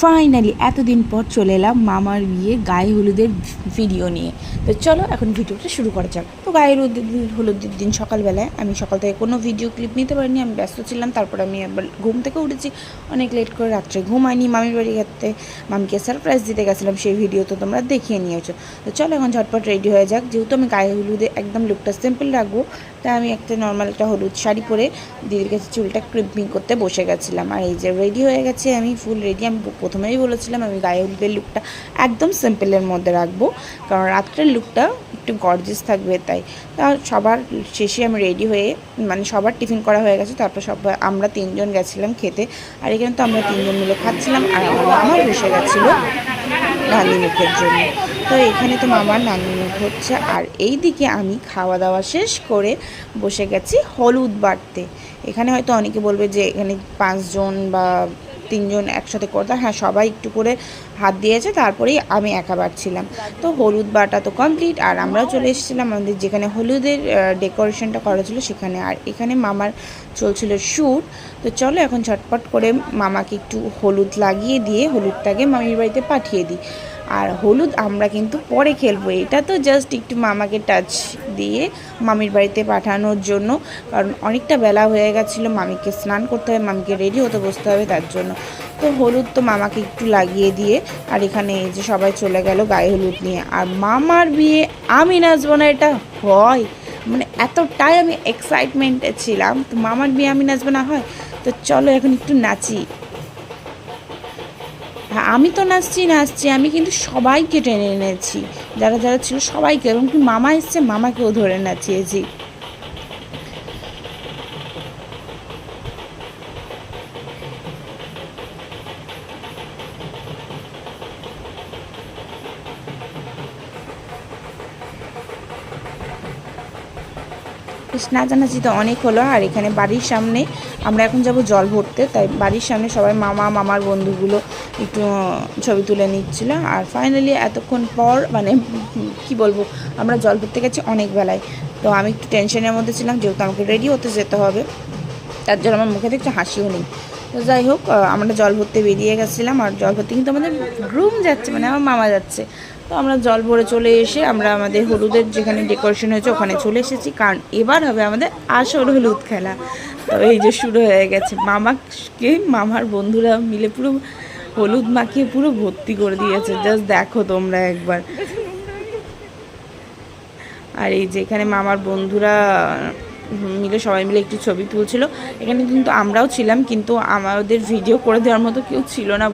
Finally এতদিন পর চলে এলাম মামার বিয়ে গায়ে হলুদের ভিডিও নিয়ে। তো চলো এখন ভিডিওটা শুরু করা যাক। তো গায়ে হলুদের দিন সকালবেলায় আমি সকাল থেকে কোনো ভিডিও ক্লিপ নিতে পারিনি, আমি ব্যস্ত ছিলাম। তারপর আমি একবার ঘুম থেকে উঠেছি অনেক লেট করে, রাত্রে ঘুমাইনি। মামির বাড়ি গেতে মামিকে সারপ্রাইজ দিতে গেছিলাম, সেই ভিডিও তো তোমরা দেখিয়ে নিয়েছো। তো চলো এখন ঝটপট রেডি হয়ে যাক। যেহেতু আমি গায়ে হলুদে একদম লুকটা সিম্পল রাখবো, তাই আমি একটা নর্মাল একটা হলুদ শাড়ি পরে দিদির কাছে চুলটা ক্রিপিং করতে বসে গেছিলাম। আর এই যে রেডি হয়ে গেছে, আমি ফুল রেডি। আমি প্রথমেই বলেছিলাম আমি গায়ে হলুদের লুকটা একদম সিম্পলের মধ্যে রাখবো, কারণ রাত্রের লুকটা একটু গর্জিয়াস থাকবে। তাই সবার শেষে আমি রেডি হয়ে, মানে সবার টিফিন করা হয়ে গেছে, তারপর আমরা তিনজন গেছিলাম খেতে। আর এখানে তো আমরা তিনজন মিলে খাচ্ছিলাম, আর আমার বসে গেছিলো নানি মুখের জন্য। তো এখানে তো মামার নানি মুখ হচ্ছে, আর এই দিকে আমি খাওয়া দাওয়া শেষ করে বসে গেছি হলুদ বাটতে। এখানে হয়তো অনেকে বলবে যে এখানে 5 জন বা 3 জন একসাথে করতে, হ্যাঁ সবাই একটু করে হাত দিয়েছে, তারপরেই আমি একা বাটছিলাম। তো হলুদ বাটা তো কমপ্লিট, আর আমরাও চলে এসেছিলাম আমাদের যেখানে হলুদের ডেকোরেশনটা করা ছিল সেখানে। আর এখানে মামার চলছিল শ্যুট। তো চলো এখন ঝটপট করে মামাকে একটু হলুদ লাগিয়ে দিয়ে হলুদটাকে মামির বাড়িতে পাঠিয়ে দিই। আর হলুদ আমরা কিন্তু পরে খেলবো, এটা তো জাস্ট একটু মামাকে টাচ দিয়ে মামির বাড়িতে পাঠানোর জন্য, কারণ অনেকটা বেলা হয়ে গেছিলো, মামিকে স্নান করতে হবে, মামিকে রেডি হতে বসতে হবে, তার জন্য। তো হলুদ তো মামাকে একটু লাগিয়ে দিয়ে, আর এখানে এই যে সবাই চলে গেল গায়ে হলুদ নিয়ে। আর মামার বিয়ে আমি নাচবো না, এটা হয়? মানে এতটাই আমি এক্সাইটমেন্টে ছিলাম, তো মামার বিয়ে আমি নাচবো না হয়? তো চলো এখন একটু নাচি। হ্যাঁ আমি তো নাচছি, আমি কিন্তু সবাইকে টেনে এনেছি, যারা যারা ছিল সবাইকে, এবং কি মামা এসছে মামাকেও ধরে নাচিয়েছি। নাচানাচি তো অনেক হলো। আর এখানে বাড়ির সামনে আমরা এখন যাব জল ভরতে, তাই বাড়ির সামনে সবাই মামার বন্ধুগুলো একটু ছবি তুলে নিচ্ছিল। আর ফাইনালি এতক্ষণ পর, মানে কি বলবো, আমরা জল ভরতে গেছি অনেক বেলায়। তো আমি একটু টেনশনের মধ্যে ছিলাম, যেহেতু আমাকে রেডি হতে যেতে হবে, তার জন্য আমার মুখে একটু হাসিও নেই। তো যাই হোক, আমরা জল ভরতে বেরিয়ে গেছিলাম। আর জল ভরতে কিন্তু আমাদের গ্রুম যাচ্ছে, মানে আমার মামা যাচ্ছে। তো আমরা জল ভরে চলে এসে আমরা আমাদের হলুদের যেখানে ডেকোরেশন হয়েছে ওখানে চলে এসেছি, কারণ এবার হবে আমাদের আসল হলুদ খেলা। তো এই যে শুরু হয়ে গেছে, মামার বন্ধুরা মিলে পুরো হলুদ মাখিয়ে পুরো ভর্তি করে দিয়েছে, জাস্ট দেখো তোমরা একবার। আর এই যে এখানে মামার বন্ধুরা মিলে সবাই মিলে একটু ছবি তুলছিল। এখানে কিন্তু আমরাও ছিলাম, কিন্তু আমাদের ভিডিও করে দেওয়ার মতো কেউ ছিল না।